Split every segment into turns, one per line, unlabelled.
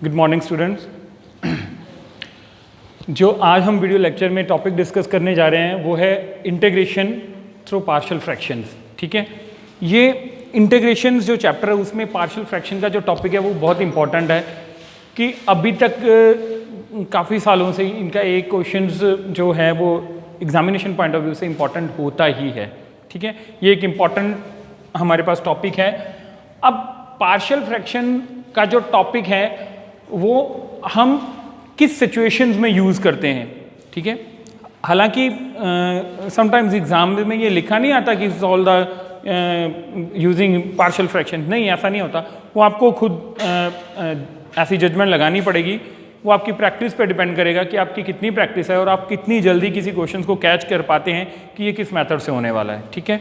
Good morning students. जो आज हम वीडियो लेक्चर में टॉपिक डिस्कस करने जा रहे हैं वो है इंटीग्रेशन थ्रू पार्शियल फ्रैक्शंस। ठीक है, ये इंटीग्रेशन जो चैप्टर है उसमें पार्शियल फ्रैक्शन का जो टॉपिक है वो बहुत इंपॉर्टेंट है कि अभी तक काफ़ी सालों से इनका एक क्वेश्चंस जो है वो एग्जामिनेशन पॉइंट ऑफ व्यू से इम्पॉर्टेंट होता ही है। ठीक है, ये एक इम्पॉर्टेंट हमारे पास टॉपिक है। अब पार्शियल फ्रैक्शन का जो टॉपिक है वो हम किस सिचुएशंस में यूज़ करते हैं। ठीक है, हालांकि समटाइम्स एग्जाम में ये लिखा नहीं आता कि solve the using partial fraction, नहीं ऐसा नहीं होता। वो आपको खुद ऐसी जजमेंट लगानी पड़ेगी। वो आपकी प्रैक्टिस पे डिपेंड करेगा कि आपकी कितनी प्रैक्टिस है और आप कितनी जल्दी किसी क्वेश्चन को कैच कर पाते हैं कि ये किस मेथड से होने वाला है। ठीक है,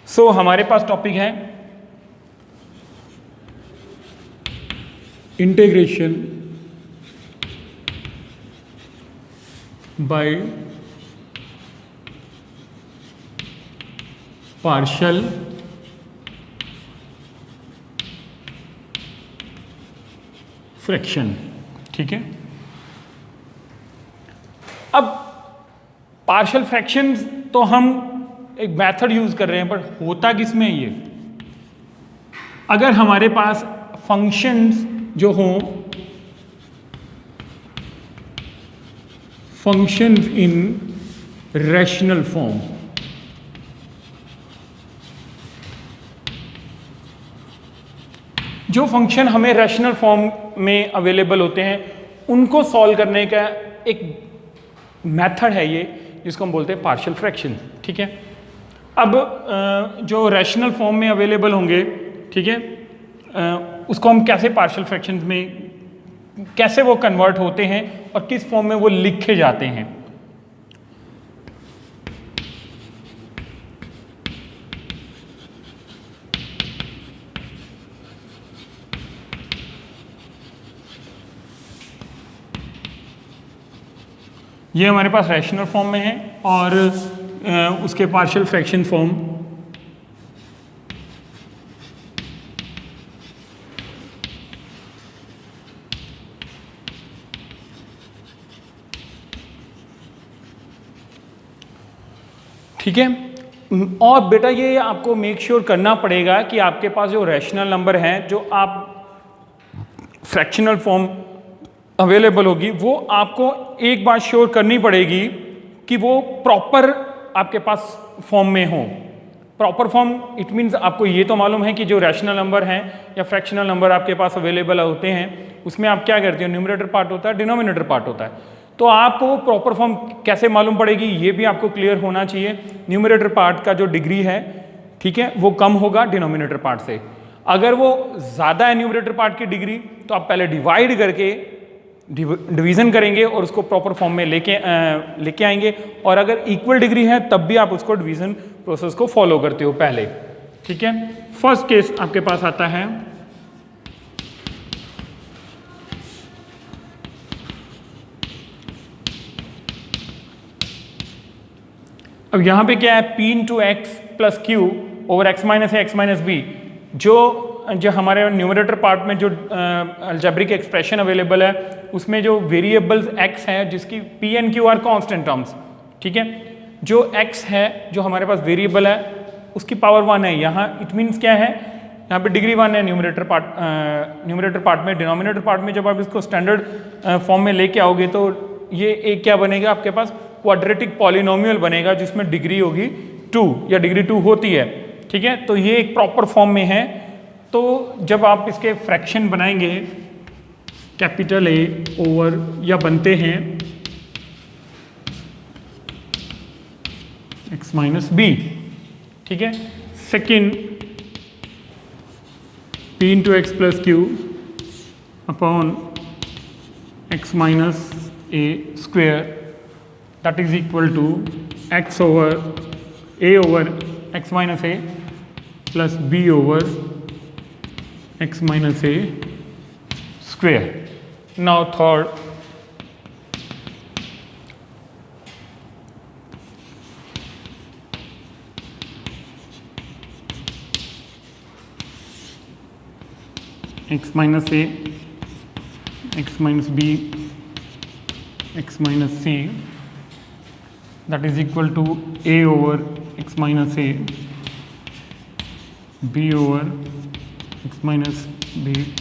सो हमारे पास टॉपिक है इंटीग्रेशन बाय पार्शियल फ्रैक्शन। ठीक है, अब पार्शियल फ्रैक्शन तो हम एक मेथड यूज कर रहे हैं, पर होता किसमें ये, अगर हमारे पास फंक्शंस जो हों, फंक्शंस इन रैशनल फॉर्म, जो फंक्शन हमें रैशनल फॉर्म में अवेलेबल होते हैं उनको सॉल्व करने का एक मेथड है ये, जिसको हम बोलते हैं पार्शियल फ्रैक्शन। ठीक है, अब जो रैशनल फॉर्म में अवेलेबल होंगे, ठीक है, उसको हम कैसे पार्शियल फ्रैक्शन में कैसे वो कन्वर्ट होते हैं और किस फॉर्म में वो लिखे जाते हैं। ये हमारे पास रैशनल फॉर्म में है और उसके पार्शियल फ्रैक्शन फॉर्म ठीक है। और बेटा ये आपको मेक श्योर करना पड़ेगा कि आपके पास जो रैशनल नंबर हैं, जो आप फ्रैक्शनल फॉर्म अवेलेबल होगी, वो आपको एक बात श्योर करनी पड़ेगी कि वो प्रॉपर आपके पास फॉर्म में हो। प्रॉपर फॉर्म इट मीन्स आपको ये तो मालूम है कि जो रैशनल नंबर हैं या फ्रैक्शनल नंबर आपके पास अवेलेबल होते हैं उसमें आप क्या करते हो, न्यूमरेटर पार्ट होता है, डिनोमिनेटर पार्ट होता है। तो आपको प्रॉपर फॉर्म कैसे मालूम पड़ेगी ये भी आपको क्लियर होना चाहिए। न्यूमरेटर पार्ट का जो डिग्री है, ठीक है, वो कम होगा डिनोमिनेटर पार्ट से। अगर वो ज़्यादा है न्यूमरेटर पार्ट की डिग्री, तो आप पहले डिवाइड करके डिवीजन करेंगे और उसको प्रॉपर फॉर्म में लेके आएंगे। और अगर इक्वल डिग्री है तब भी आप उसको डिवीजन प्रोसेस को फॉलो करते हो पहले। ठीक है, फर्स्ट केस आपके पास आता है अब यहां पे क्या है, p into x plus q over x minus a x minus b. जो हमारे न्यूमरेटर पार्ट में जो अलजेब्रिक एक्सप्रेशन अवेलेबल है उसमें जो वेरिएबल्स x है जिसकी p and q are constant terms. ठीक है, जो x है जो हमारे पास वेरिएबल है उसकी पावर 1 है। यहाँ इट मीन्स क्या है, यहाँ पे डिग्री 1 है न्यूमरेटर पार्ट में। डिनोमिनेटर पार्ट में जब आप इसको स्टैंडर्ड फॉर्म में लेके आओगे तो ये एक क्या बनेगा, आपके पास क्वाड्रेटिक पॉलिनोमियल बनेगा जिसमें डिग्री होगी 2 या डिग्री 2 होती है। ठीक है, तो ये एक प्रॉपर फॉर्म में है। तो जब आप इसके फ्रैक्शन बनाएंगे कैपिटल ए ओवर या बनते हैं एक्स माइनस बी। ठीक है, second p into x plus q upon x minus a square that is equal to x over a over x minus a plus b over x minus a square. Now third, x minus a x minus b x minus c, that is equal to a over x minus a, b over x minus b,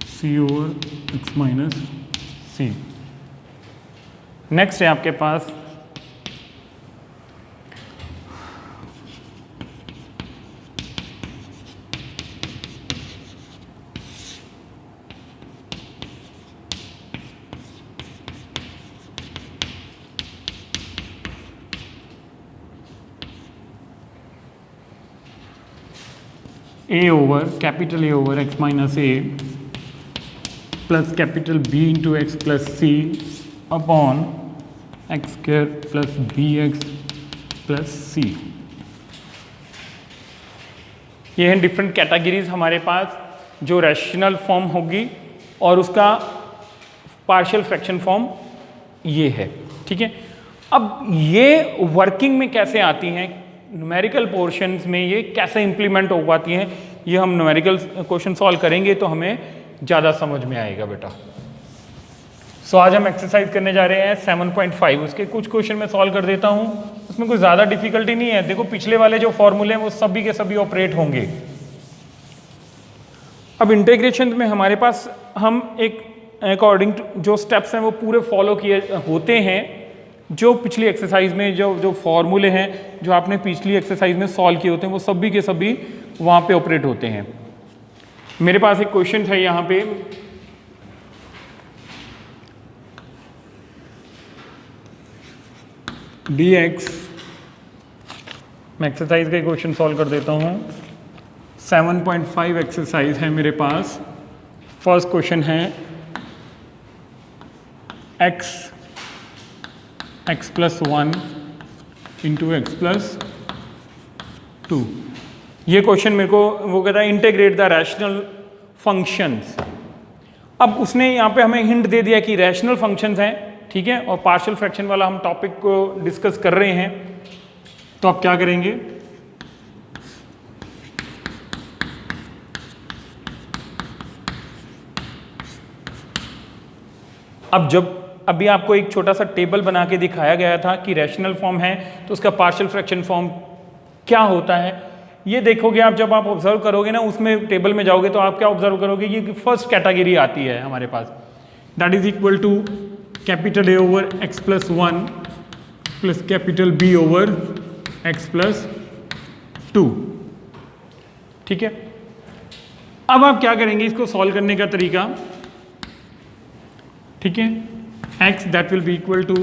c over x minus c। Next है आपके पास a over capital A over x minus a plus capital B into x plus c upon x square plus bx plus c। ये हैं different categories हमारे पास जो rational form होगी और उसका partial fraction form ये है, ठीक है। अब ये वर्किंग में कैसे आती हैं, न्यूमेरिकल पोर्शंस में ये कैसे इंप्लीमेंट हो पाती हैं, ये हम न्यूमेरिकल क्वेश्चन सॉल्व करेंगे तो हमें ज़्यादा समझ में आएगा बेटा। सो आज हम एक्सरसाइज करने जा रहे हैं 7.5, उसके कुछ क्वेश्चन मैं सॉल्व कर देता हूँ, उसमें कोई ज़्यादा डिफिकल्टी नहीं है। देखो पिछले वाले जो फॉर्मूले हैं वो सभी के सभी ऑपरेट होंगे। अब इंटीग्रेशन में हमारे पास हम एक अकॉर्डिंग टू जो स्टेप्स हैं वो पूरे फॉलो किए होते हैं, जो पिछली एक्सरसाइज में जो फॉर्मूले हैं जो आपने पिछली एक्सरसाइज में सॉल्व किए होते हैं वो सभी के सभी वहाँ पे ऑपरेट होते हैं। मेरे पास एक क्वेश्चन था यहाँ पे, dx, मैं एक्सरसाइज का क्वेश्चन सॉल्व कर देता हूँ। 7.5 एक्सरसाइज है मेरे पास। फर्स्ट क्वेश्चन है x plus 1 into x plus 2। ये क्वेश्चन मेरे को वो कहता है इंटीग्रेट द रैशनल फंक्शंस। अब उसने यहाँ पे हमें हिंट दे दिया कि रैशनल फंक्शंस हैं, ठीक है, और पार्शियल फ्रैक्शन वाला हम टॉपिक को डिस्कस कर रहे हैं। तो आप क्या करेंगे, अब जब अभी आपको एक छोटा सा टेबल बना के दिखाया गया था कि रैशनल फॉर्म है तो उसका पार्शियल फ्रैक्शन फॉर्म क्या होता है, ये देखोगे आप, जब आप ऑब्जर्व करोगे ना उसमें टेबल में जाओगे तो आप क्या ऑब्जर्व करोगे, ये फर्स्ट कैटेगरी आती है हमारे पास, that is equal to capital A over x plus 1 plus capital B over x plus 2, ठीक है। अब आप क्या करेंगे इसको सॉल्व करने का तरीका, ठीक है, x that will be equal to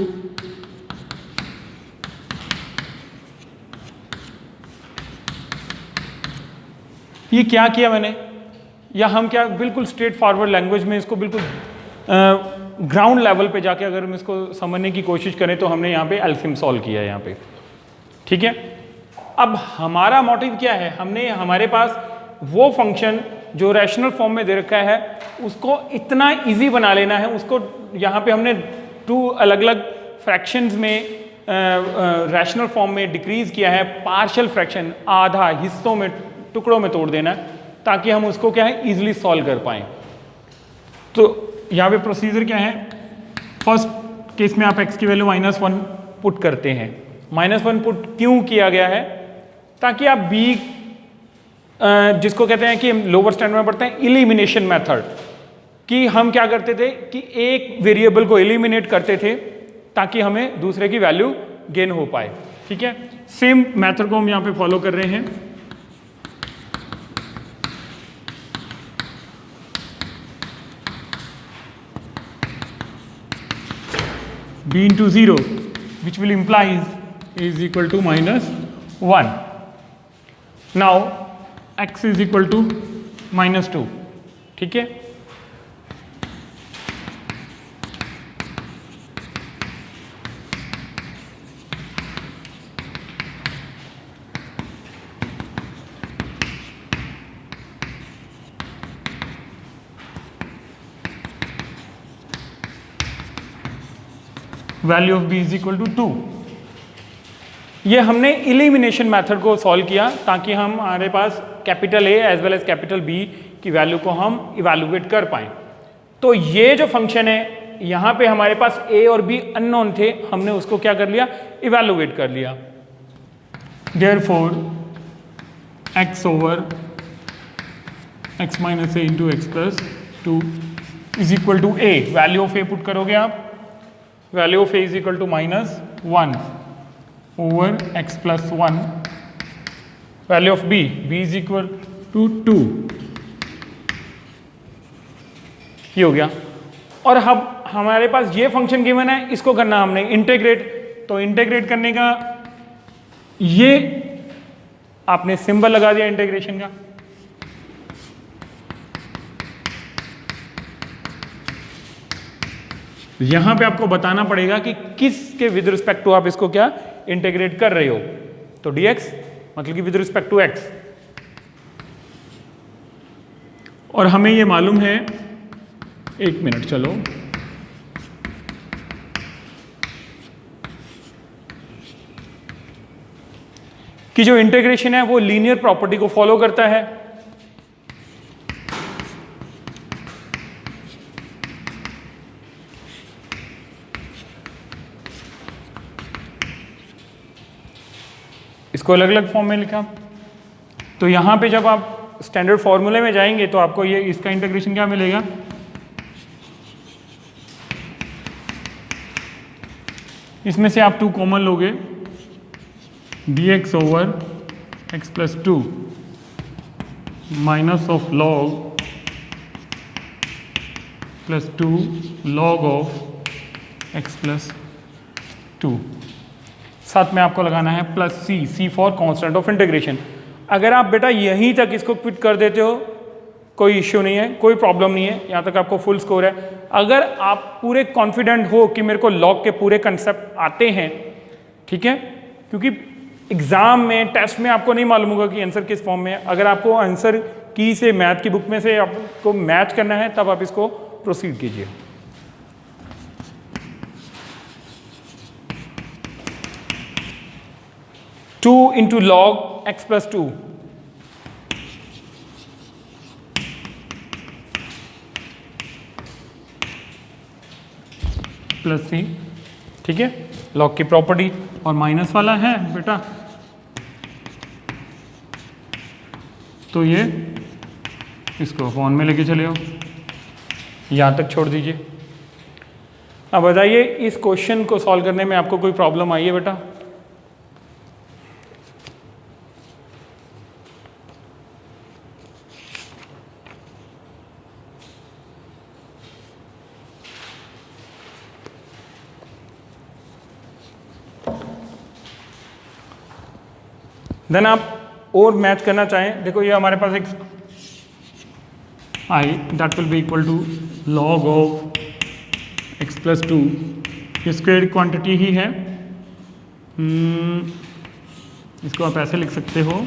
ये क्या किया मैंने, या हम क्या बिल्कुल स्ट्रेट फॉरवर्ड लैंग्वेज में इसको बिल्कुल ग्राउंड लेवल पे जाके अगर हम इसको समझने की कोशिश करें तो हमने यहाँ पे एल्सियम सॉल्व किया है यहाँ पे, ठीक है। अब हमारा मोटिव क्या है, हमने हमारे पास वो फंक्शन जो रैशनल फॉर्म में दे रखा है उसको इतना इजी बना लेना है, उसको यहाँ पे हमने 2 अलग अलग फ्रैक्शंस में रैशनल फॉर्म में डिक्रीज किया है, पार्शियल फ्रैक्शन आधा हिस्सों में टुकड़ों में तोड़ देना है ताकि हम उसको क्या है इजीली सॉल्व कर पाएँ। तो यहाँ पे प्रोसीजर क्या है, फर्स्ट केस में आप x की वैल्यू -1 पुट करते हैं। -1 पुट क्यों किया गया है, ताकि आप b जिसको कहते हैं कि लोअर स्टैंडर्ड में पढ़ते हैं इलिमिनेशन मेथड, कि हम क्या करते थे कि एक वेरिएबल को एलिमिनेट करते थे ताकि हमें दूसरे की वैल्यू गेन हो पाए, ठीक है। सेम मेथड को हम यहाँ पे फॉलो कर रहे हैं। b into 0 which will implies a is equal to -1. Now x is equal to -2, ठीक है। Value of b is equal to 2। ये हमने इलिमिनेशन मेथड को सॉल्व किया ताकि हमारे पास capital A as well as capital B की वैल्यू को हम इवैल्यूएट कर पाएं। तो ये जो फंक्शन है यहां पे हमारे पास a और b अननोन थे, हमने उसको क्या कर लिया, इवेलुएट कर लिया। Therefore x over x minus a into x plus two is equal to a। Value of a put करोगे आप, value of a is equal to -1 over x plus 1, value of b is equal to 2। ये हो गया। और अब हमारे पास ये function given है, इसको करना हमने इंटीग्रेट। तो इंटीग्रेट करने का ये आपने सिंबल लगा दिया इंटीग्रेशन का। यहां पे आपको बताना पड़ेगा कि किसके विद रिस्पेक्ट टू आप इसको क्या इंटीग्रेट कर रहे हो। तो dx मतलब कि विद रिस्पेक्ट टू x। और हमें ये मालूम है, एक मिनट चलो, कि जो इंटीग्रेशन है वो लीनियर प्रॉपर्टी को फॉलो करता है। इसको अलग अलग फॉर्म में लिखा। तो यहां पे जब आप स्टैंडर्ड फॉर्मूले में जाएंगे तो आपको ये इसका इंटीग्रेशन क्या मिलेगा, इसमें से आप 2 कॉमन लोगे, dx over x plus 2 minus of log plus 2 log of x plus 2। साथ में आपको लगाना है plus c for constant of integration. अगर आप बेटा यहीं तक इसको क्विट कर देते हो कोई इश्यू नहीं है, कोई प्रॉब्लम नहीं है, यहाँ तक आपको फुल स्कोर है। अगर आप पूरे कॉन्फिडेंट हो कि मेरे को लॉग के पूरे कंसेप्ट आते हैं, ठीक है, क्योंकि एग्जाम में टेस्ट में आपको नहीं मालूम होगा कि आंसर किस फॉर्म में है। अगर आपको आंसर की से मैथ की बुक में से आपको मैच करना है तब आप इसको प्रोसीड कीजिए। Two into log x plus 2 plus C, ठीक है, लॉग की प्रॉपर्टी। और माइनस वाला है बेटा, तो ये इसको अपॉन में लेके चले आओ, यहां तक छोड़ दीजिए। अब बताइए इस क्वेश्चन को सॉल्व करने में आपको कोई प्रॉब्लम आई है बेटा? देन आप और मैच करना चाहें, देखो ये हमारे पास एक I that will be equal to log of x plus 2, ये स्क्वायर क्वांटिटी ही है। इसको आप ऐसे लिख सकते हो,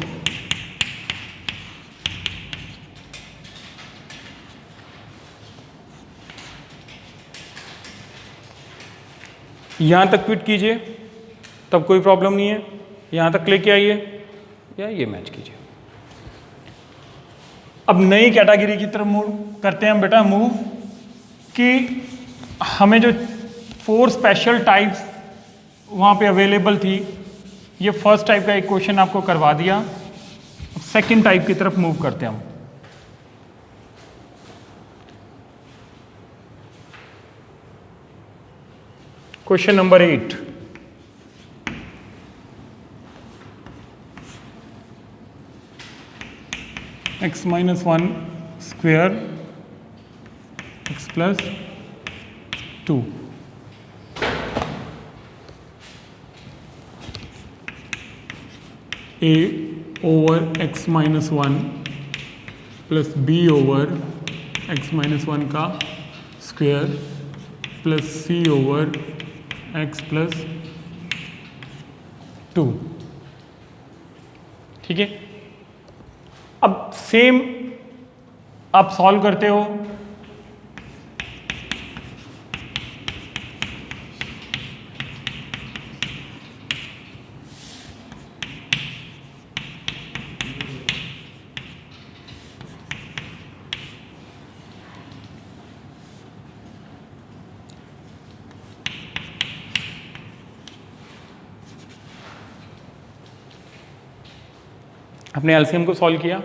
यहां तक क्विट कीजिए तब कोई प्रॉब्लम नहीं है, यहां तक लेके आइए या ये मैच कीजिए। अब नई कैटेगरी की तरफ मूव करते हैं हम बेटा, मूव कि हमें जो 4 स्पेशल टाइप्स वहां पे अवेलेबल थी, ये फर्स्ट टाइप का एक क्वेश्चन आपको करवा दिया। सेकंड टाइप की तरफ मूव करते हैं हम। Question number 8, x minus 1 square x plus 2, a over x minus 1 plus b over x minus 1 का square plus c over x plus 2, ठीक है। अब सेम आप सॉल्व करते हो, अपने एलसीएम को सॉल्व किया।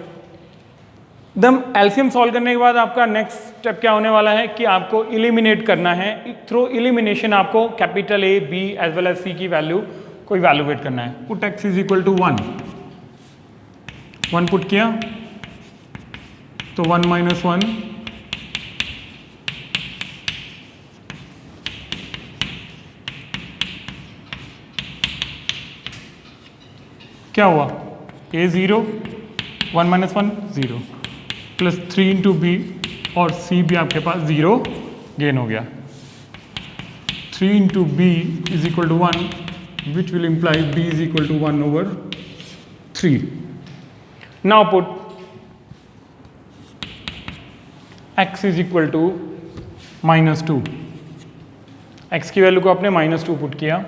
दम एलसीएम सॉल्व करने के बाद आपका नेक्स्ट स्टेप क्या होने वाला है कि आपको इलिमिनेट करना है। थ्रू इलिमिनेशन आपको capital A, B as well as C की वैल्यू को इवैल्यूएट करना है। Put x is equal to 1 put किया तो 1 माइनस 1 क्या हुआ, a 0 1 minus 1 0 plus 3 into b और सी भी आपके पास 0 गेन हो गया। 3 into b is equal to 1 which will imply b is equal to 1 over 3। Now put x is equal to -2। x की वैल्यू को आपने -2 पुट किया।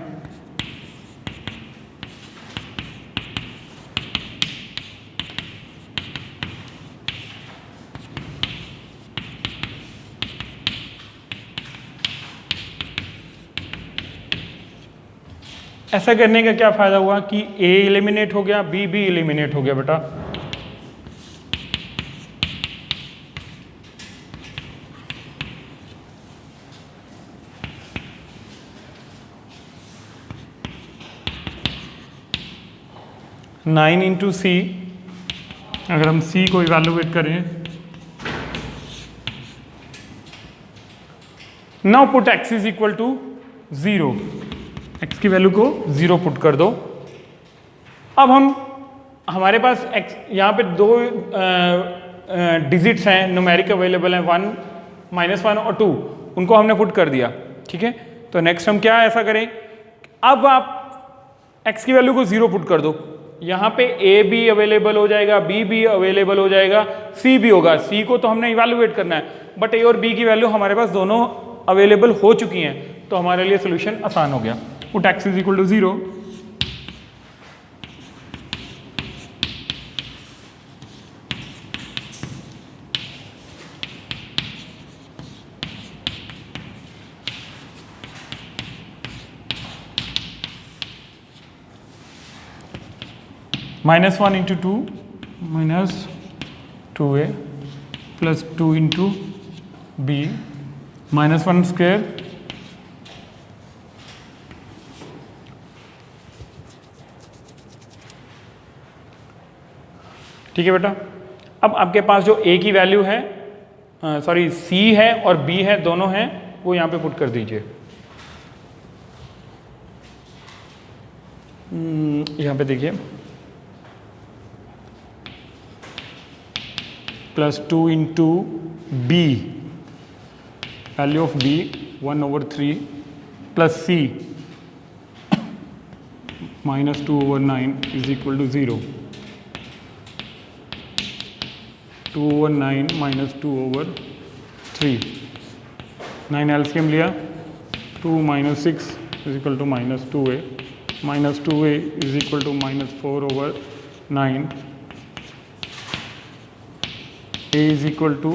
ऐसा करने का क्या फायदा हुआ कि a एलिमिनेट हो गया, b भी एलिमिनेट हो गया बेटा। नाइन इंटू सी, अगर हम c को इवैल्यूएट करें, now put x is equal to 0। x की वैल्यू को 0 पुट कर दो। अब हमारे पास x यहाँ पे दो डिजिट्स हैं, न्यूमेरिक अवेलेबल हैं, 1 -1 और 2, उनको हमने पुट कर दिया। ठीक है, तो नेक्स्ट हम क्या ऐसा करें, अब आप x की वैल्यू को 0 पुट कर दो। यहाँ पे a भी अवेलेबल हो जाएगा, b भी अवेलेबल हो जाएगा, c भी होगा। c को तो हमने इवैल्यूएट करना है, बट a और b की वैल्यू हमारे पास दोनों अवेलेबल हो चुकी हैं, तो हमारे लिए सोल्यूशन आसान हो गया। Put x is equal to 0। -1 into 2 -2a plus 2 into b -1 square ठीक है बेटा। अब आपके पास जो a की वैल्यू है, सॉरी c है और b है, दोनों हैं, वो यहाँ पे पुट कर दीजिए। यहाँ पे देखिए plus 2 into b, value of b 1 over 3 plus c -2 over 9 is equal to 0। 2 over 9 minus 2 over 3, 9 LCM लिया, 2 minus 6 is equal to -2a, -2a is equal to -4 over 9, a is equal to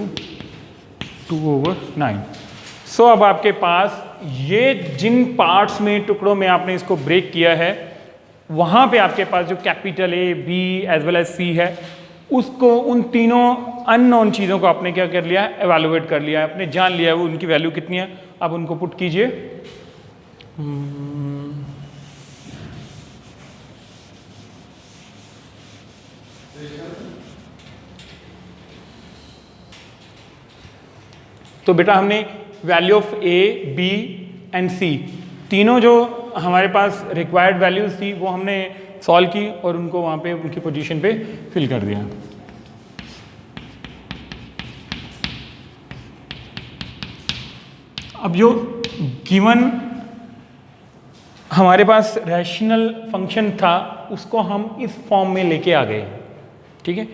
2 over 9। सो अब आपके पास ये जिन parts में, टुकड़ों में आपने इसको break किया है, वहाँ पे आपके पास जो capital A, B as well as C है, उसको, उन तीनों अननोन चीज़ों को आपने क्या कर लिया है, एवेलुएट कर लिया है, आपने जान लिया है वो उनकी वैल्यू कितनी है। अब उनको पुट कीजिए। तो बेटा हमने value of A, B and C, तीनों जो हमारे पास रिक्वायर्ड वैल्यूज थी वो हमने सॉल्व की और उनको वहाँ पे उनकी पोजीशन पे फिल कर दिया। अब जो गिवन हमारे पास रैशनल फंक्शन था उसको हम इस फॉर्म में लेके आ गए। ठीक है,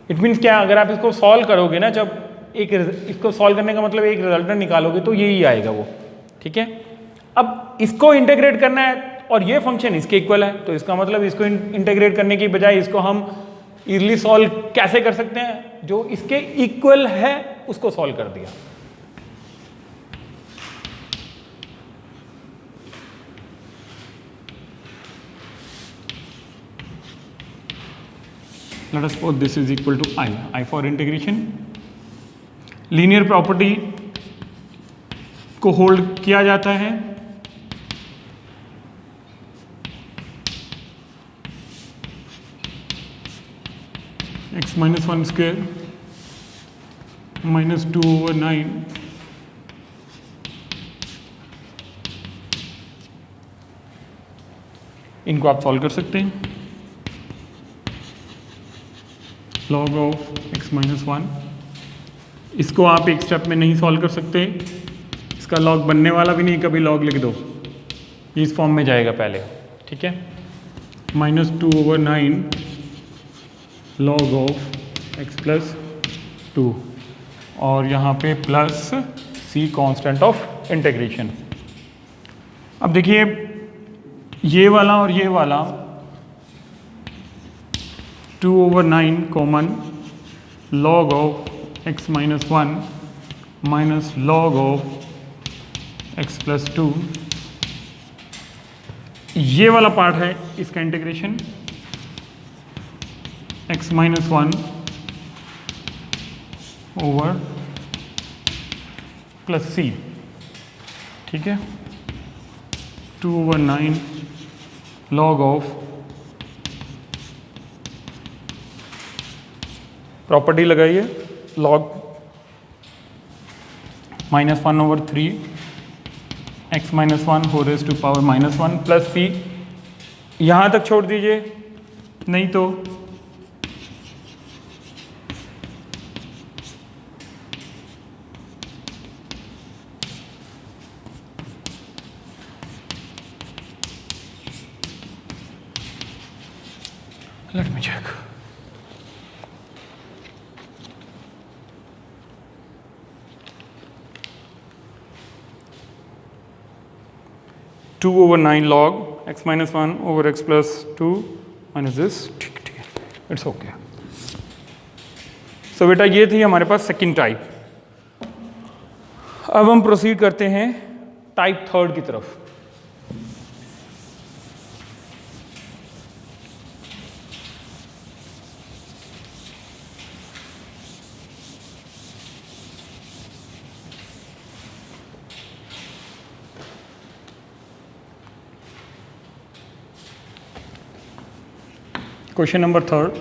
इट मीन्स क्या, अगर आप इसको सॉल्व करोगे ना, जब इसको सॉल्व करने का मतलब एक रिजल्टेंट निकालोगे तो यही आएगा वो। ठीक है, अब इसको इंटीग्रेट करना है और ये फंक्शन इसके इक्वल है, तो इसका मतलब इसको इंटीग्रेट करने की बजाय इसको हम इजीली सॉल्व कैसे कर सकते हैं, जो इसके इक्वल है उसको सॉल्व कर दिया। Let us suppose this is equal to I for integration. Linear property को होल्ड किया जाता है x minus 1 square minus 2/9 इनको आप सॉल्व कर सकते हैं। log ऑफ x minus 1, इसको आप एक स्टेप में नहीं सॉल्व कर सकते, इसका लॉग बनने वाला भी नहीं, कभी लॉग लिख दो, इस फॉर्म में जाएगा पहले, ठीक है। -2/9 log ऑफ x प्लस 2 और यहाँ पे plus c constant of integration. अब देखिए ये वाला और ये वाला 2/9 common, log of x minus 1 minus log of x plus 2, ये वाला पार्ट है इसका integration, x minus 1 over plus c, ठीक है। 2/9 log ऑफ, प्रॉपर्टी लगाइए, log -1/3 x minus 1 whole raised to power -1 plus c, यहाँ तक छोड़ दीजिए, नहीं तो let me check. Two over 9 log x minus 1 over x plus 2 minus this, ठीक है, इट्स ओके। सो बेटा ये थी हमारे पास सेकंड टाइप। अब हम प्रोसीड करते हैं टाइप थर्ड की तरफ। क्वेश्चन नंबर थर्ड,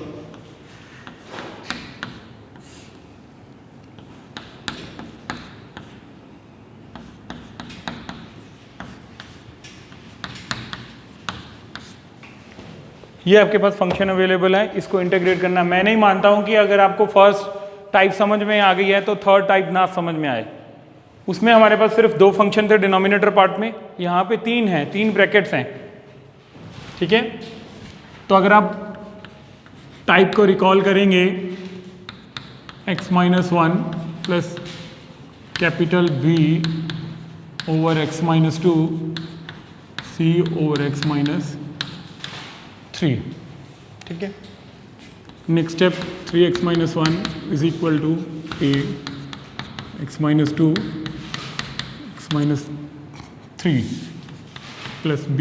ये आपके पास फंक्शन अवेलेबल है, इसको इंटीग्रेट करना। मैं नहीं मानता हूं कि अगर आपको फर्स्ट टाइप समझ में आ गई है तो थर्ड टाइप ना समझ में आए। उसमें हमारे पास सिर्फ 2 फंक्शन थे डिनोमिनेटर पार्ट में, यहाँ पे 3 हैं, 3 ब्रैकेट्स हैं, ठीक है। तो अगर आप टाइप को रिकॉल करेंगे, x minus 1 plus capital B over x minus 2 C over x minus 3, ठीक है। Next step 3x minus 1 is equal to A x minus 2 x minus 3 plus B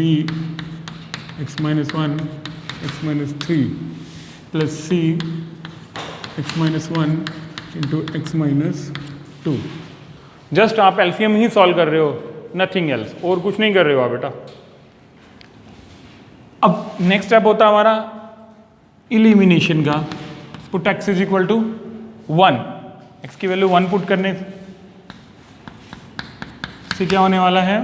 x minus 1 x minus 3 plus c x minus 1 into x minus 2। Just आप LCM ही solve कर रहे हो, nothing else, और कुछ नहीं कर रहे हो आप बेटा। अब नेक्स्ट स्टेप होता है हमारा इलिमिनेशन का। Put x is equal to 1, x की वैल्यू 1 पुट करने से क्या होने वाला है,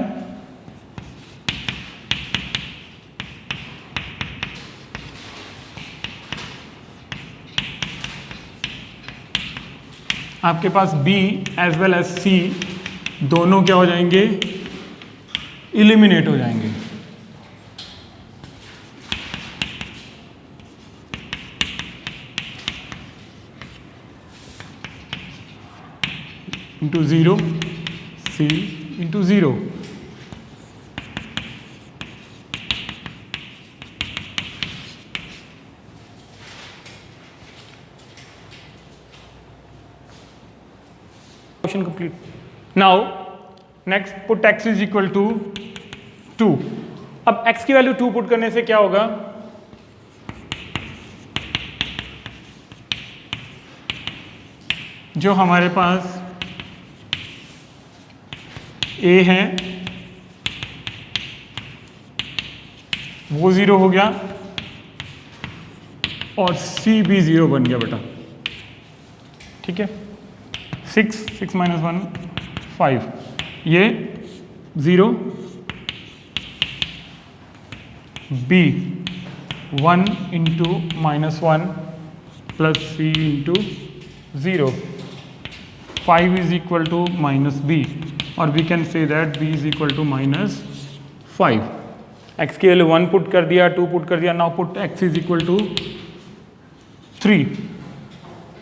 आपके पास B as well as C दोनों क्या हो जाएंगे, इलिमिनेट हो जाएंगे। Into 0 C into 0। complete. Now next put x is equal to 2। अब x की वैल्यू 2 पुट करने से क्या होगा, जो हमारे पास a है वो 0 हो गया और c भी 0 बन गया बेटा, ठीक है। 6 माइनस 1 5, ये 0, b 1 into -1 plus c into 0, 5 is equal to -b और we can say that b is equal to -5। x के लिए 1 पुट कर दिया, 2 पुट कर दिया, now put x is equal to 3,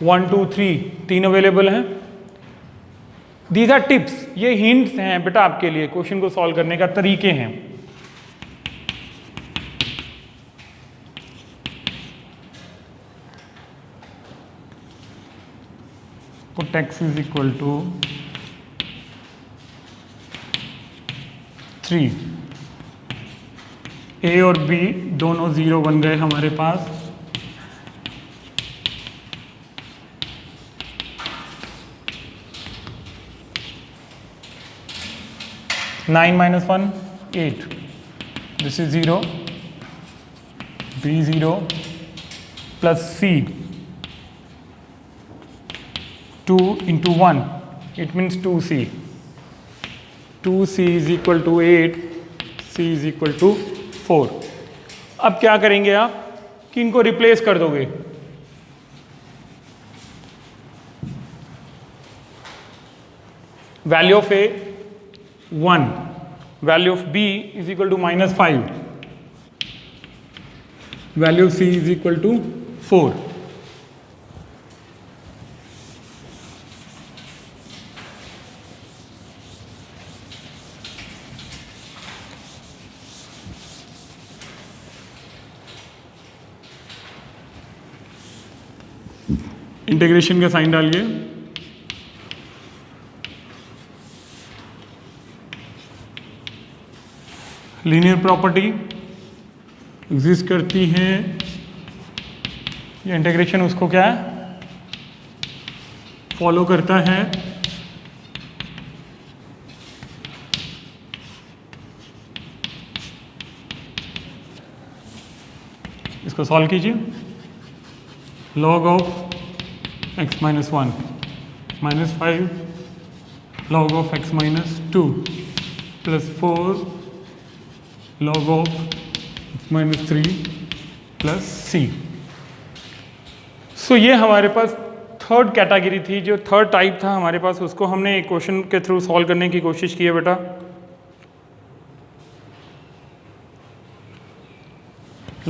1 2 3 available हैं। दीज आर टिप्स, ये हिंट्स हैं बेटा आपके लिए, क्वेश्चन को सॉल्व करने का तरीके हैं। Put x is equal to 3, a और b दोनों 0 बन गए हमारे पास। Nine minus 1 8, this is 0, b 0 plus c 2 into 1, it means 2c, 2c is equal to 8, c is equal to 4। अब क्या करेंगे आप कि इनको रिप्लेस कर दोगे। Value of a 1, value of b is equal to -5, value of c is equal to 4। Integration का sign डालिए। लीनियर प्रॉपर्टी एग्जिस्ट करती है, ये इंटीग्रेशन उसको क्या है फॉलो करता है। इसको सॉल्व कीजिए। Log of x minus 1 -5 log of x minus 2 plus 4 log of x minus 3 plus c। सो ये हमारे पास थर्ड कैटेगरी थी, जो थर्ड टाइप था हमारे पास, उसको हमने एक क्वेश्चन के थ्रू सॉल्व करने की कोशिश की है बेटा।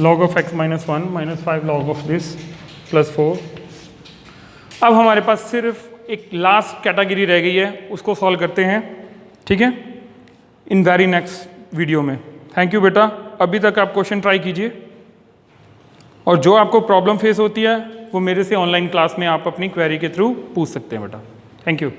log of x minus 1 -5 log of this plus 4। अब हमारे पास सिर्फ एक लास्ट कैटेगरी रह गई है, उसको सॉल्व करते हैं, ठीक है, इन वेरी नेक्स्ट वीडियो में। थैंक यू बेटा। अभी तक आप क्वेश्चन ट्राई कीजिए और जो आपको प्रॉब्लम फेस होती है वो मेरे से ऑनलाइन क्लास में आप अपनी क्वेरी के थ्रू पूछ सकते हैं बेटा। Thank you.